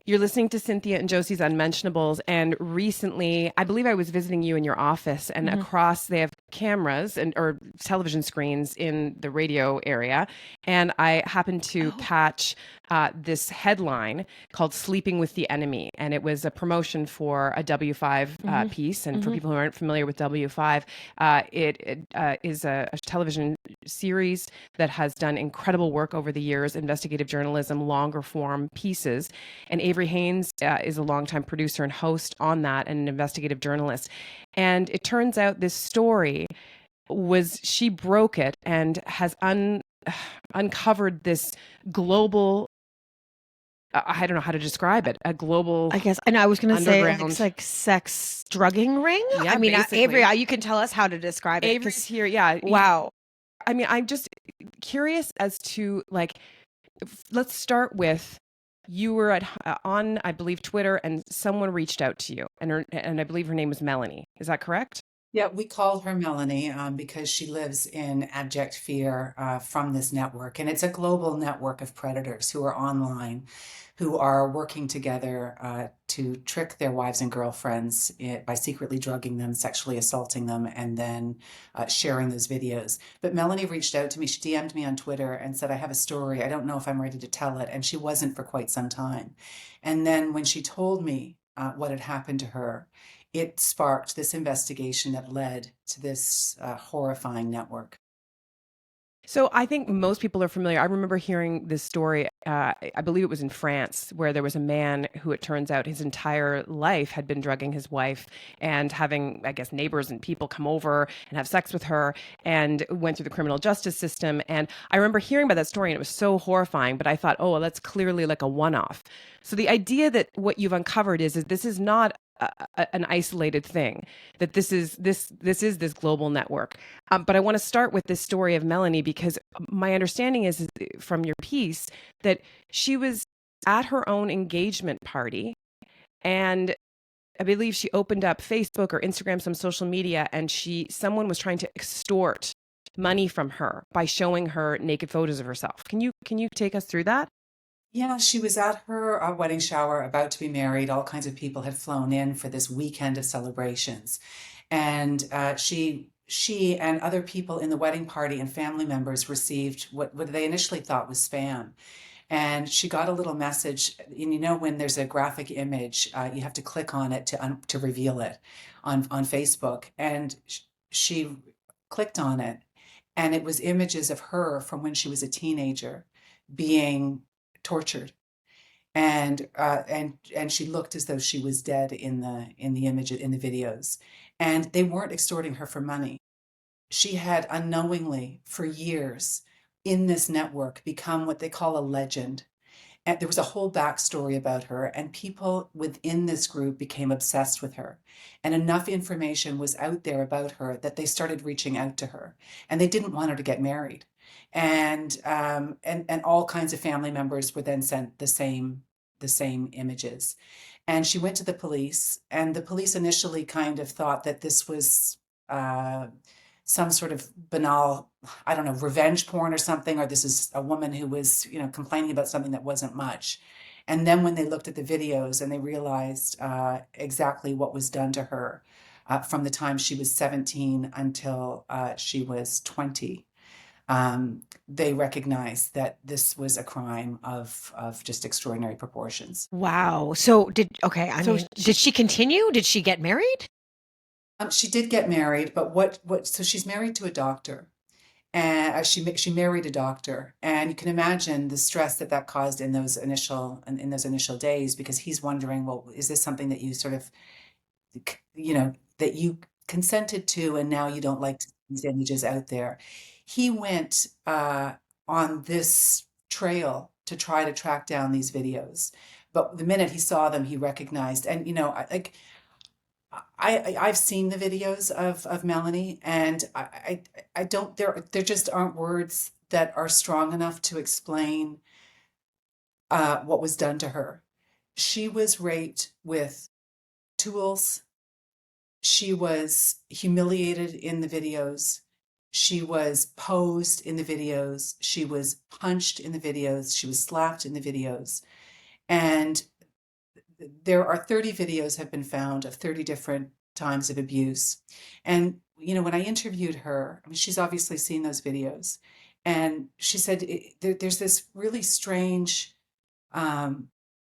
You're listening to Cynthia and Josie's Unmentionables. And recently, I believe I was visiting you in your office, and Hmm. across they have cameras and or television screens in the radio area. And I happened to Oh. catch this headline called Sleeping with the Enemy. And it was a promotion for a W5 Hmm. piece. And for Hmm. people who aren't familiar with W5, it is a television series that has done incredible work over the years, investigative journalism, longer form pieces. And Avery Haines is a longtime producer and host on that and an investigative journalist. And it turns out this story was she broke it and has uncovered this global, I don't know how to describe it, a global I guess, and I was gonna say underground. like sex drugging ring. I Yeah, mean, Avery, basically. you can tell us how to describe it Avery's because here. Yeah. wow. I mean, I'm just curious as to like, let's start with you were on, I believe, Twitter, and someone reached out to you, and I believe her name was Melanie. Is that correct? Yeah, we call her Melanie because she lives in abject fear from this network. And it's a global network of predators who are online, who are working together to trick their wives and girlfriends by secretly drugging them, sexually assaulting them, and then sharing those videos. But Melanie reached out to me. She DM'd me on Twitter and said, I have a story. I don't know if I'm ready to tell it. And she wasn't for quite some time. And then when she told me what had happened to her, it sparked this investigation that led to this horrifying network. So I think most people are familiar. I remember hearing this story. I believe it was in France, where there was a man who, it turns out, his entire life had been drugging his wife and having, I guess, neighbors and people come over and have sex with her, and went through the criminal justice system. And I remember hearing about that story, and it was so horrifying. But I thought, oh, well, that's clearly like a one-off. So the idea that what you've uncovered is this is not an isolated thing, that this is this global network. But I want to start with this story of Melanie, because my understanding is from your piece that she was at her own engagement party, and I believe she opened up Facebook or Instagram, some social media, and someone was trying to extort money from her by showing her naked photos of herself. Can you take us through that? Yeah, she was at her wedding shower, about to be married. All kinds of people had flown in for this weekend of celebrations, and she and other people in the wedding party and family members received what they initially thought was spam. And she got a little message, and when there's a graphic image, you have to click on it to reveal it on Facebook. And she clicked on it, and it was images of her from when she was a teenager being tortured, and she looked as though she was dead in the image in the videos. And they weren't extorting her for money. She had unknowingly, for years, in this network, become what they call a legend. And there was a whole backstory about her, and people within this group became obsessed with her. And enough information was out there about her that they started reaching out to her, and they didn't want her to get married. And all kinds of family members were then sent the same images. And she went to the police, and the police initially kind of thought that this was uh, some sort of banal, I don't know, revenge porn or something, or this is a woman who was, complaining about something that wasn't much. And then when they looked at the videos and they realized exactly what was done to her from the time she was 17 until she was 20, they recognized that this was a crime of just extraordinary proportions. Wow. So I So mean, did she continue? Did she get married? She did get married, but so she's married to a doctor. And she married a doctor, and you can imagine the stress that that caused in those initial days, because he's wondering, well, is this something that you sort of, that you consented to, and now you don't like to see these images out there. He went on this trail to try to track down these videos, but the minute he saw them, he recognized. And I've seen the videos of Melanie, and I don't, there just aren't words that are strong enough to explain what was done to her. She was raped with tools. She was humiliated in the videos. She was posed in the videos. She was punched in the videos. She was slapped in the videos. And there are 30 videos have been found of 30 different times of abuse. And, when I interviewed her, I mean, she's obviously seen those videos. And she said there's this really strange um,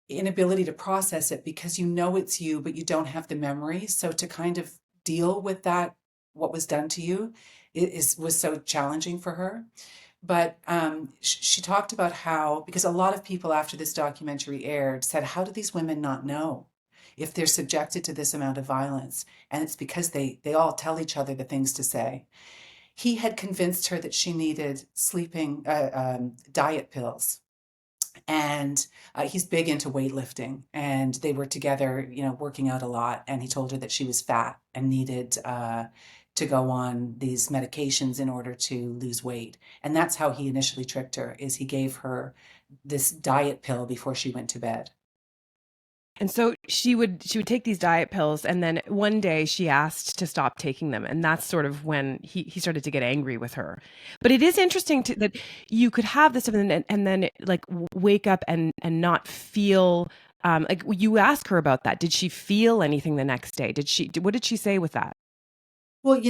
inability to process it because it's you, but you don't have the memory. So to kind of deal with that, what was done to you, was so challenging for her. But she talked about how, because a lot of people after this documentary aired said, how do these women not know if they're subjected to this amount of violence? And it's because they all tell each other the things to say. He had convinced her that she needed sleeping diet pills. And he's big into weightlifting, and they were together, working out a lot. And he told her that she was fat and needed to go on these medications in order to lose weight. And that's how he initially tricked her, is he gave her this diet pill before she went to bed. And so she would take these diet pills, and then one day she asked to stop taking them, and that's sort of when he started to get angry with her. But it is interesting that you could have this and then like wake up and not feel like you ask her about that. Did she feel anything the next day? What did she say with that? Well,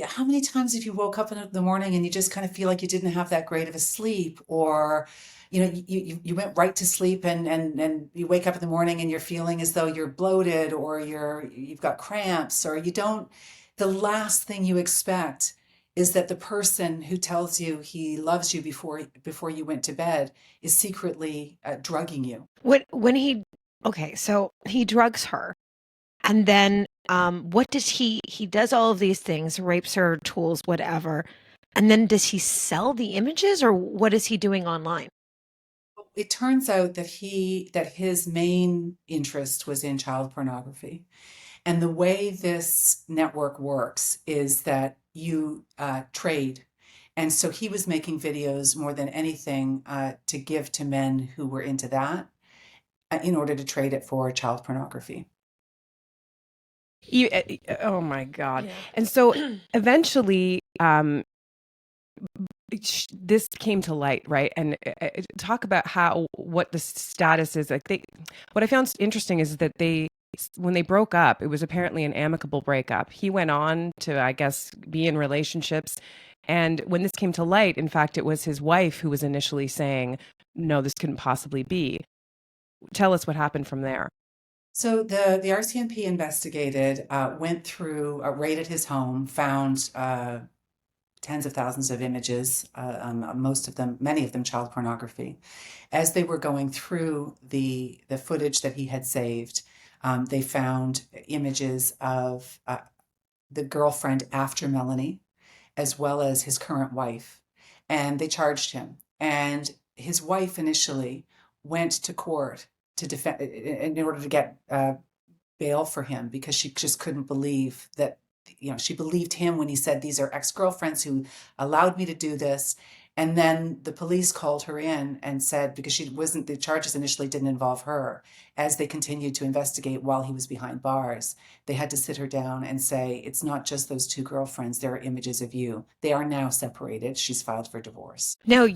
how many times have you woke up in the morning and you just kind of feel like you didn't have that great of a sleep, or, you went right to sleep and you wake up in the morning and you're feeling as though you're bloated, or you've got cramps, or the last thing you expect is that the person who tells you he loves you before you went to bed is secretly drugging you. When he, okay, so he drugs her, and then what does he does all of these things, rapes her, tools, whatever. And then does he sell the images, or what is he doing online? It turns out that his main interest was in child pornography. And the way this network works is that you trade. And so he was making videos more than anything to give to men who were into that, in order to trade it for child pornography. Oh my God. Yeah. And so eventually, this came to light, right? And talk about what the status is. What I found interesting is that when they broke up, it was apparently an amicable breakup. He went on to, I guess, be in relationships. And when this came to light, in fact, it was his wife who was initially saying, no, this couldn't possibly be. Tell us what happened from there. So the RCMP investigated, went through, raided his home, found tens of thousands of images, many of them child pornography. As they were going through the footage that he had saved, they found images of the girlfriend after Melanie, as well as his current wife, and they charged him. And his wife initially went to court to defend in order to get bail for him, because she just couldn't believe that, she believed him when he said, these are ex-girlfriends who allowed me to do this. And then the police called her in and said, because the charges initially didn't involve her, as they continued to investigate while he was behind bars, they had to sit her down and say, it's not just those two girlfriends, there are images of you. They are now separated. She's filed for divorce. Now,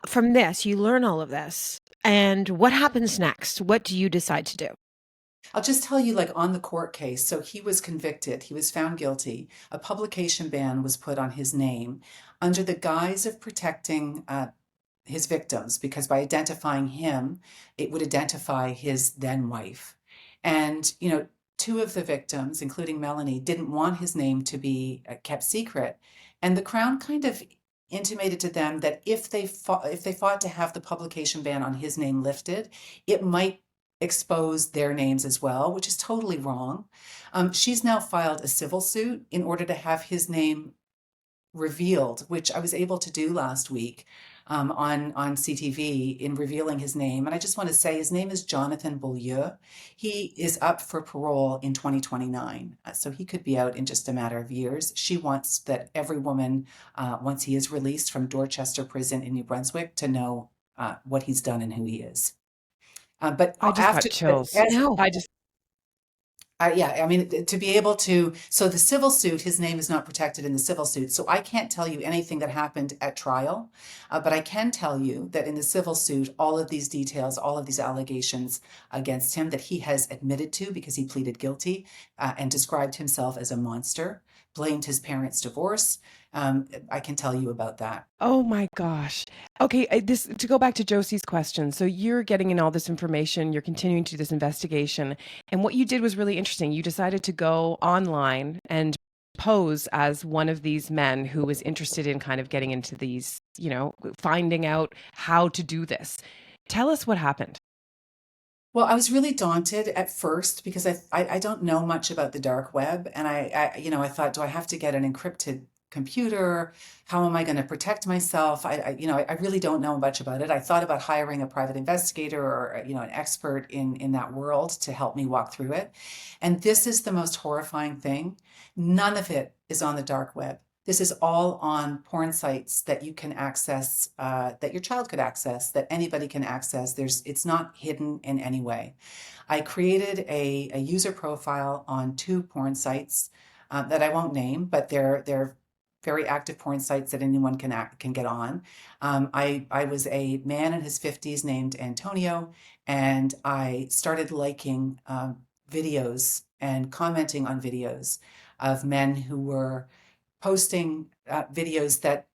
from this, you learn all of this. And what happens next? What do you decide to do? I'll just tell you, like, on the court case, so he was convicted, he was found guilty. A publication ban was put on his name under the guise of protecting his victims, because by identifying him, it would identify his then wife. And, two of the victims, including Melanie, didn't want his name to be kept secret. And the Crown kind of intimated to them that if they fought to have the publication ban on his name lifted, it might expose their names as well, which is totally wrong. She's now filed a civil suit in order to have his name revealed, which I was able to do last week on CTV, in revealing his name. And I just want to say his name is Jonathan Beaulieu. He is up for parole in 2029, so he could be out in just a matter of years. She wants that every woman, once he is released from Dorchester Prison in New Brunswick, to know what he's done and who he is. But I just got chills. No. Yeah, I mean, to be able to, so the civil suit, his name is not protected in the civil suit. So I can't tell you anything that happened at trial, but I can tell you that in the civil suit, all of these details, all of these allegations against him that he has admitted to because he pleaded guilty and described himself as a monster, blamed his parents' divorce. I can tell you about that. Oh my gosh. Okay, this to go back to Josie's question. So you're getting in all this information, you're continuing to do this investigation, and what you did was really interesting. You decided to go online and pose as one of these men who was interested in kind of getting into these, finding out how to do this. Tell us what happened. Well, I was really daunted at first because I don't know much about the dark web, and I thought, do I have to get an encrypted computer? How am I going to protect myself? I really don't know much about it. I thought about hiring a private investigator or an expert in that world to help me walk through it. And this is the most horrifying thing. None of it is on the dark web. This is all on porn sites that you can access, that your child could access, that anybody can access. It's not hidden in any way. I created a user profile on two porn sites that I won't name, but they're very active porn sites that anyone can get on. I was a man in his 50s named Antonio, and I started liking videos and commenting on videos of men who were posting videos that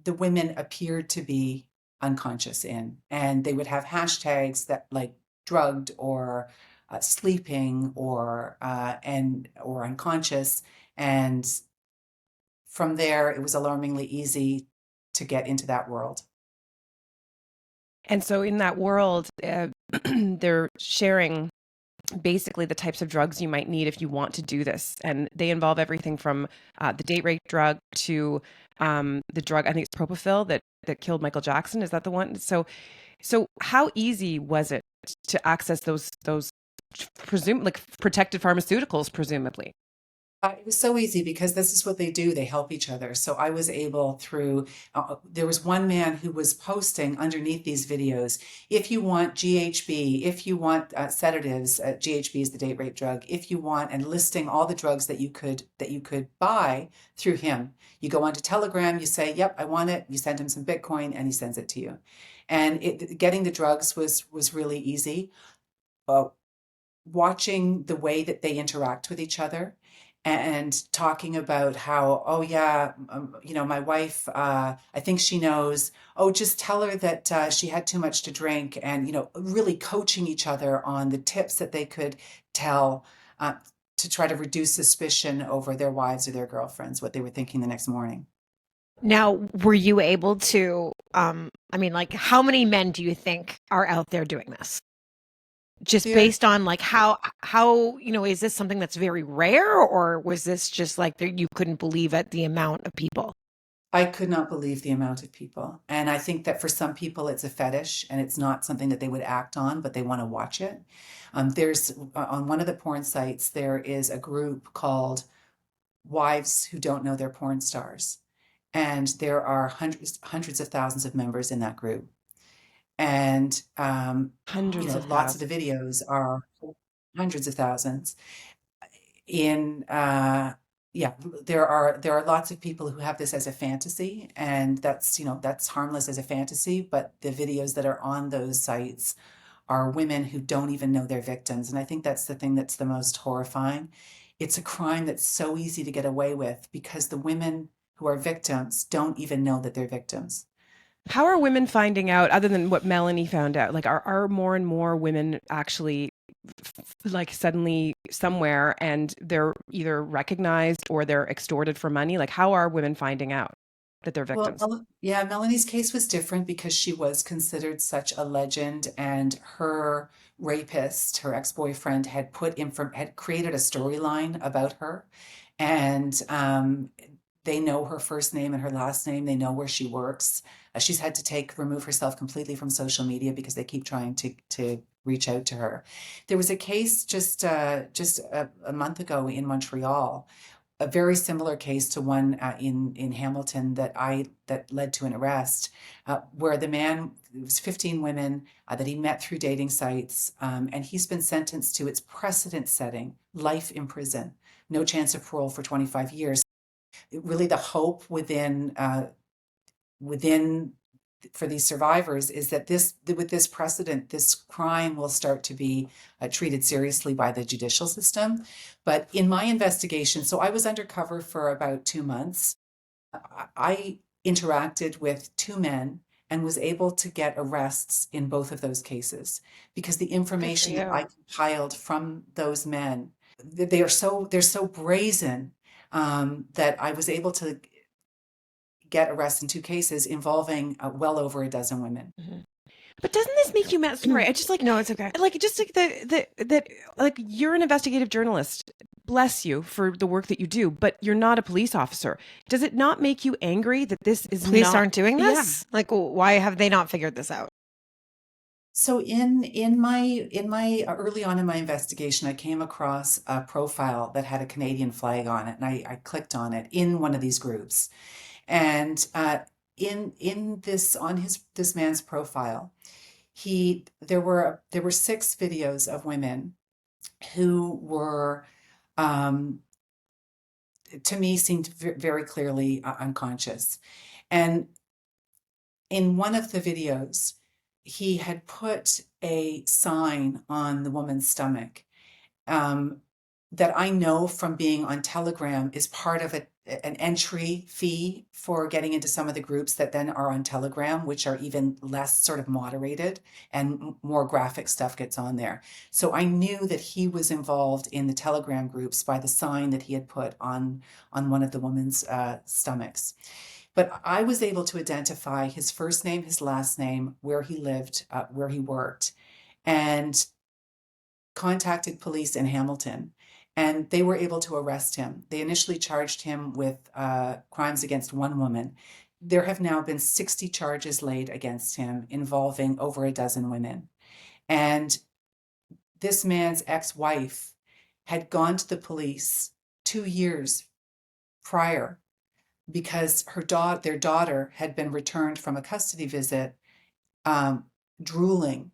the women appeared to be unconscious in, and they would have hashtags that like drugged or sleeping or unconscious, and from there it was alarmingly easy to get into that world. And so in that world, they're sharing basically the types of drugs you might need if you want to do this. And they involve everything from the date rape drug to the drug, I think it's propofol that killed Michael Jackson. Is that the one? So how easy was it to access those presume like protected pharmaceuticals, presumably? It was so easy because this is what they do. They help each other. So I was able there was one man who was posting underneath these videos, if you want GHB, if you want sedatives, GHB is the date rape drug, if you want, and listing all the drugs that you could buy through him. You go onto Telegram, you say, yep, I want it. You send him some Bitcoin and he sends it to you. And getting the drugs was really easy. Uh, Watching the way that they interact with each other and talking about how, oh yeah, my wife, I think she knows. Oh, just tell her that she had too much to drink, and really coaching each other on the tips that they could tell uh, to try to reduce suspicion over their wives or their girlfriends, what they were thinking the next morning. Now, were you able to, like, how many men do you think are out there doing this? Just There, based on like how, is this something that's very rare, or was this just like you couldn't believe at the amount of people? I could not believe the amount of people. And I think that for some people, it's a fetish and it's not something that they would act on, but they want to watch it. There's on one of the porn sites, there is a group called Wives Who Don't Know Their Porn Stars. And there are hundreds of thousands of members in that group. And, Hundreds of lots of thousands. the videos are hundreds of thousands in yeah, there are lots of people who have this as a fantasy, and that's harmless as a fantasy, but the videos that are on those sites are women who don't even know they're victims, and I think that's the thing that's the most horrifying. It's a crime that's so easy to get away with because the women who are victims don't even know that they're victims. How are women finding out, other than what Melanie found out? Like, are more and more women actually like suddenly somewhere and they're either recognized or they're extorted for money? Like, how are women finding out that they're Well, victims? Yeah, Melanie's case was different because she was considered such a legend, and her rapist, her ex-boyfriend, had created a storyline about her, and they know her first name and her last name. They know where she works. She's had to remove herself completely from social media because they keep trying to reach out to her. There was a case just a month ago in Montreal a very similar case to one in Hamilton that led to an arrest, where the man, it was 15 women that he met through dating sites, and he's been sentenced to, its precedent-setting life in prison, no chance of parole for 25 years. Really, the hope within for these survivors is that with this precedent, this crime will start to be treated seriously by the judicial system. But in my investigation, so I was undercover for about 2 months. I interacted with two men and was able to get arrests in both of those cases because the information that I compiled from those men, they're so brazen, that I was able to get arrests in two cases involving well over a dozen women. Mm-hmm. But doesn't this make you mad? Sorry, I just like, no, it's okay. Like just like that like you're an investigative journalist. Bless you for the work that you do, but you're not a police officer. Does it not make you angry that this is Police not, aren't doing this? Like, why have they not figured this out? So in my early on in my investigation, I came across a profile that had a Canadian flag on it, and I clicked on it in one of these groups, and in this on this man's profile, there were 6 videos of women who were, to me, seemed very clearly unconscious. And in one of the videos, he had put a sign on the woman's stomach, that I know from being on Telegram is part of an entry fee for getting into some of the groups that then are on Telegram, which are even less sort of moderated, and more graphic stuff gets on there. So I knew that he was involved in the Telegram groups by the sign that he had put on one of the woman's stomachs. But I was able to identify his first name, his last name, where he lived, where he worked, and contacted police in Hamilton, and they were able to arrest him. They initially charged him with crimes against one woman. There have now been 60 charges laid against him involving over a dozen women. And this man's ex-wife had gone to the police 2 years prior because their daughter had been returned from a custody visit, drooling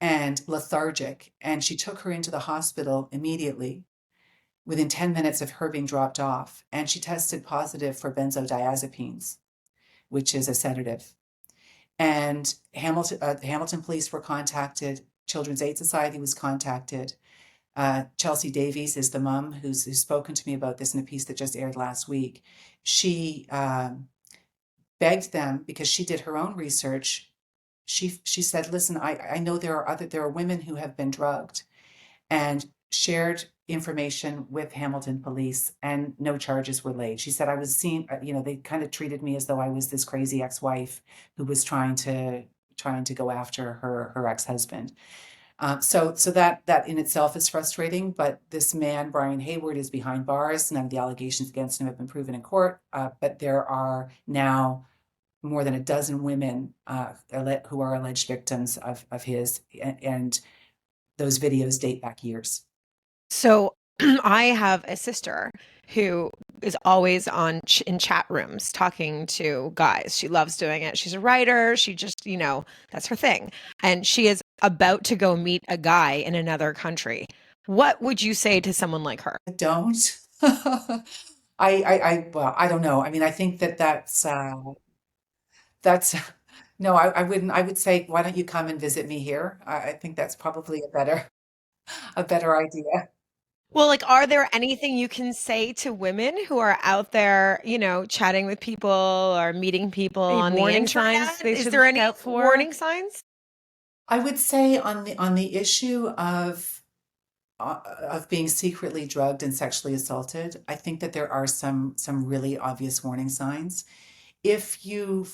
and lethargic, and she took her into the hospital immediately within 10 minutes of her being dropped off, and she tested positive for benzodiazepines, which is a sedative. And the Hamilton police were contacted, Children's Aid Society was contacted. Chelsea Davies is the mom who's spoken to me about this in a piece that just aired last week. She begged them, because she did her own research. She said, listen, I know there are women who have been drugged, and shared information with Hamilton police, and no charges were laid. She said, I was seen, they kind of treated me as though I was this crazy ex-wife who was trying to go after her ex-husband. So that in itself is frustrating, but this man, Brian Hayward, is behind bars. None of the allegations against him have been proven in court, but there are now more than a dozen women who are alleged victims of his, and those videos date back years. So I have a sister who is always in chat rooms talking to guys. She loves doing it. She's a writer. She just, that's her thing. And she is about to go meet a guy in another country. What would you say to someone like her? Don't. I don't know. I mean, I think that's no, I wouldn't. I would say, why don't you come and visit me here? I think that's probably a better idea. Well, like, are there anything you can say to women who are out there, chatting with people or meeting people Any on the warning signs internet? they Is should there look any out for? warning signs? I would say on the issue of being secretly drugged and sexually assaulted, I think that there are some really obvious warning signs. If you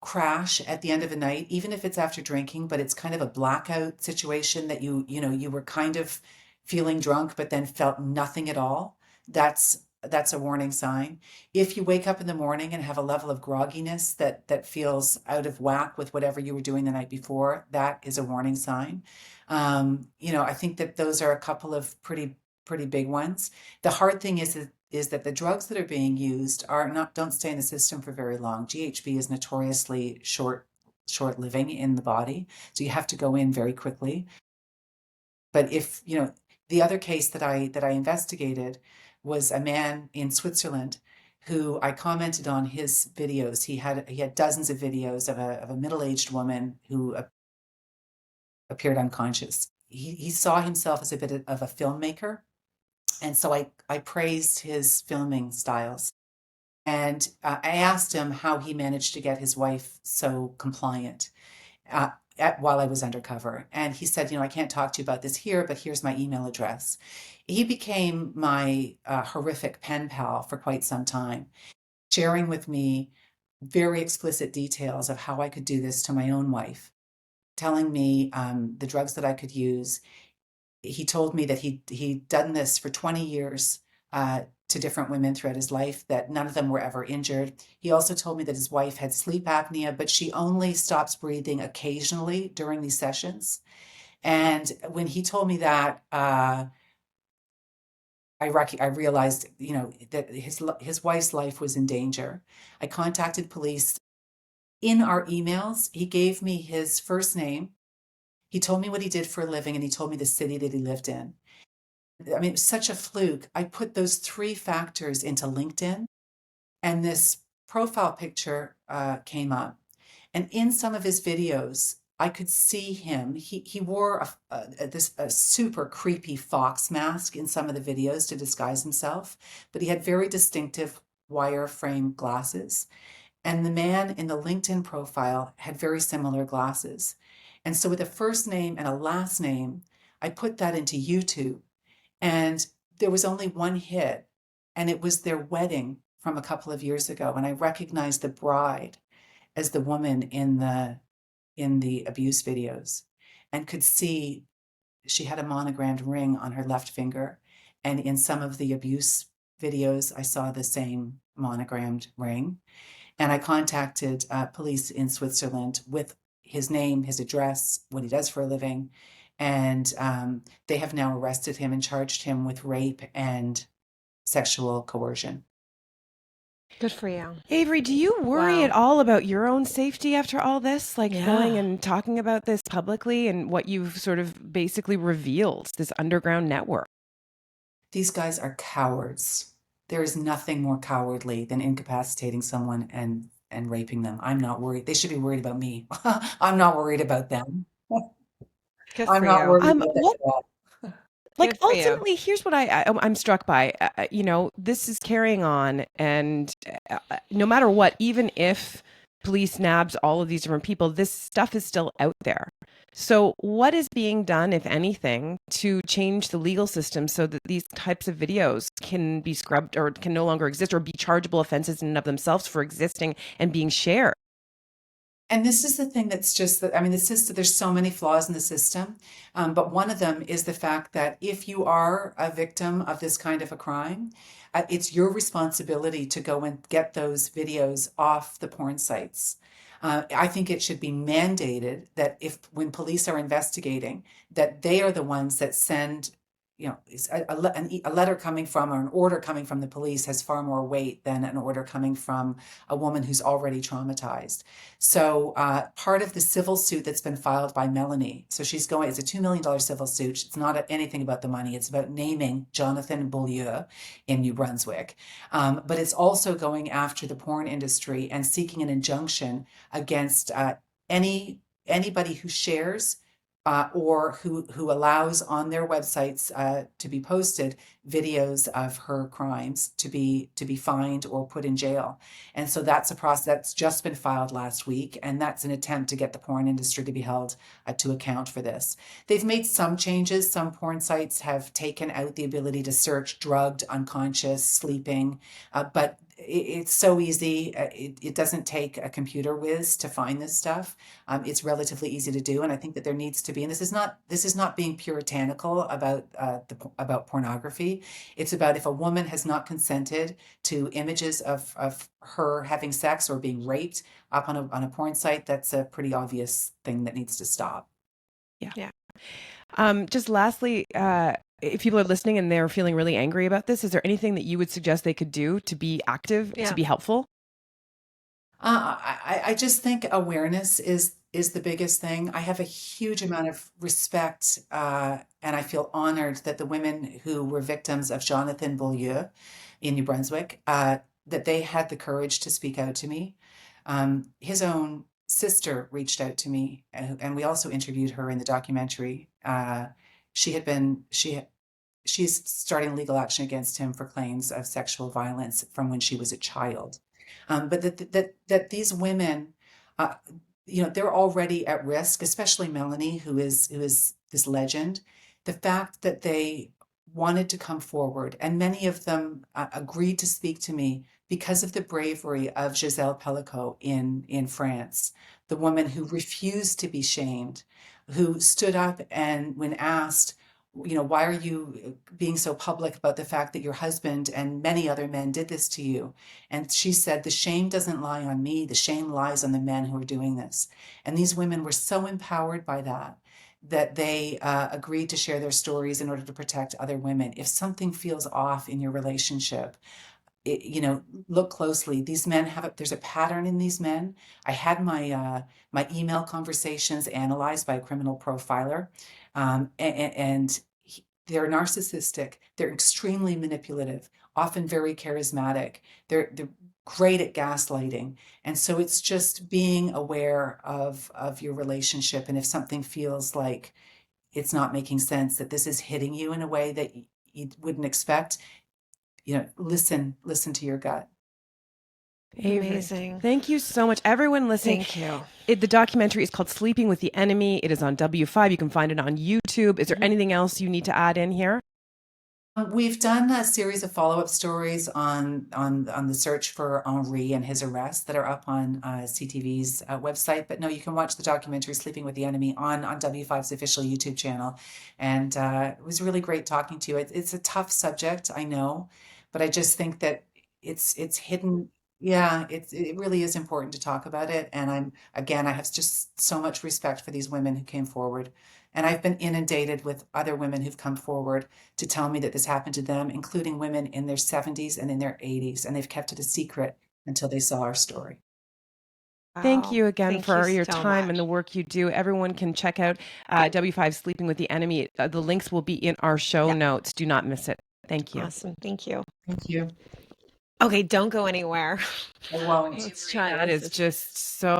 crash at the end of a night, even if it's after drinking, but it's kind of a blackout situation that you were kind of feeling drunk but then felt nothing at all, that's a warning sign. If you wake up in the morning and have a level of grogginess that feels out of whack with whatever you were doing the night before, that is a warning sign. I think that those are a couple of pretty big ones. The hard thing is that is that the drugs that are being used don't stay in the system for very long. GHB is notoriously short living in the body, so you have to go in very quickly. But if, the other case that I investigated was a man in Switzerland who I commented on his videos. He had dozens of videos of a middle-aged woman who appeared unconscious. He saw himself as a bit of a filmmaker, and so I praised his filming styles. And I asked him how he managed to get his wife so compliant while I was undercover. And he said, I can't talk to you about this here, but here's my email address. He became my horrific pen pal for quite some time, sharing with me very explicit details of how I could do this to my own wife, telling me the drugs that I could use. He told me that he'd done this for 20 years to different women throughout his life, that none of them were ever injured. He also told me that his wife had sleep apnea, but she only stops breathing occasionally during these sessions. And when he told me that, I realized, that his wife's life was in danger. I contacted police. In our emails, he gave me his first name. He told me what he did for a living, and he told me the city that he lived in. I mean, it was such a fluke. I put those 3 factors into LinkedIn, and this profile picture came up. And in some of his videos, I could see him. He wore a super creepy fox mask in some of the videos to disguise himself, but he had very distinctive wireframe glasses. And the man in the LinkedIn profile had very similar glasses. And so with a first name and a last name, I put that into YouTube. And there was only one hit, and it was their wedding from a couple of years ago. And I recognized the bride as the woman in the abuse videos, and could see she had a monogrammed ring on her left finger. And in some of the abuse videos, I saw the same monogrammed ring. And I contacted police in Switzerland with his name, his address, what he does for a living. And they have now arrested him and charged him with rape and sexual coercion. Good for you. Avery, do you worry Wow. at all about your own safety after all this? Like Yeah. going and talking about this publicly and what you've sort of basically revealed, this underground network? These guys are cowards. There is nothing more cowardly than incapacitating someone and raping them. I'm not worried. They should be worried about me. I'm not worried about them. Good I'm for not you. worried about them What at all. Like Good for you. ultimately, here's what I'm struck by. This is carrying on, and no matter what, even if police nabs all of these different people, this stuff is still out there. So, what is being done, if anything, to change the legal system so that these types of videos can be scrubbed or can no longer exist or be chargeable offenses in and of themselves for existing and being shared? And this is the thing that's just that, I mean, the system, there's so many flaws in the system. But one of them is the fact that if you are a victim of this kind of a crime, it's your responsibility to go and get those videos off the porn sites. I think it should be mandated that when police are investigating, that they are the ones that send, a letter coming from or an order coming from the police has far more weight than an order coming from a woman who's already traumatized. So part of the civil suit that's been filed by Melanie, so it's a $2 million civil suit. It's not anything about the money. It's about naming Jonathan Beaulieu in New Brunswick. But it's also going after the porn industry and seeking an injunction against anybody who shares or who allows on their websites to be posted videos of her crimes to be fined or put in jail. And so that's a process that's just been filed last week, and that's an attempt to get the porn industry to be held to account for this. They've made some changes. Some porn sites have taken out the ability to search drugged, unconscious, sleeping, but it's so easy. It doesn't take a computer whiz to find this stuff. It's relatively easy to do, and I think that there needs to be. And this is not being puritanical about pornography. It's about if a woman has not consented to images of her having sex or being raped up on a porn site, that's a pretty obvious thing that needs to stop. Just lastly, if people are listening and they're feeling really angry about this, is there anything that you would suggest they could do to be active, to Yeah. be helpful? I just think awareness is the biggest thing. I have a huge amount of respect, and I feel honored that the women who were victims of Jonathan Beaulieu in New Brunswick, that they had the courage to speak out to me. His own sister reached out to me, and we also interviewed her in the documentary. She had been she she's starting legal action against him for claims of sexual violence from when she was a child. But that these women, uh, they're already at risk, especially Melanie, who is this legend. The fact that they wanted to come forward, and many of them agreed to speak to me because of the bravery of Giselle Pellicot in France, the woman who refused to be shamed, who stood up and when asked, why are you being so public about the fact that your husband and many other men did this to you? And she said, the shame doesn't lie on me, the shame lies on the men who are doing this. And these women were so empowered by that they agreed to share their stories in order to protect other women. If something feels off in your relationship, look closely. These men there's a pattern in these men. I had my email conversations analyzed by a criminal profiler, and they're narcissistic. They're extremely manipulative, often very charismatic. They're great at gaslighting, and so it's just being aware of your relationship, and if something feels like it's not making sense, that this is hitting you in a way that you wouldn't expect, listen to your gut. Avery, Amazing. thank you so much. Everyone listening, Thank you. the documentary is called Sleeping with the Enemy. It is on W5. You can find it on YouTube. Is there anything else you need to add in here? We've done a series of follow-up stories on the search for Henri and his arrest that are up on CTV's website. But no, you can watch the documentary "Sleeping with the Enemy" on W5's official YouTube channel. And it was really great talking to you. It's a tough subject, I know, but I just think that it's hidden. Yeah, it really is important to talk about it. And I have just so much respect for these women who came forward. And I've been inundated with other women who've come forward to tell me that this happened to them, including women in their 70s and in their 80s, and they've kept it a secret until they saw our story. Thank Wow. you again Thank for you your so time and much. the work you do. Everyone can check out W5 Sleeping with the Enemy. The links will be in our show Yeah. notes. Do not miss it. Thank you. Awesome. Thank you. Thank you. Okay, don't go anywhere. I won't. Let's try That this. is just so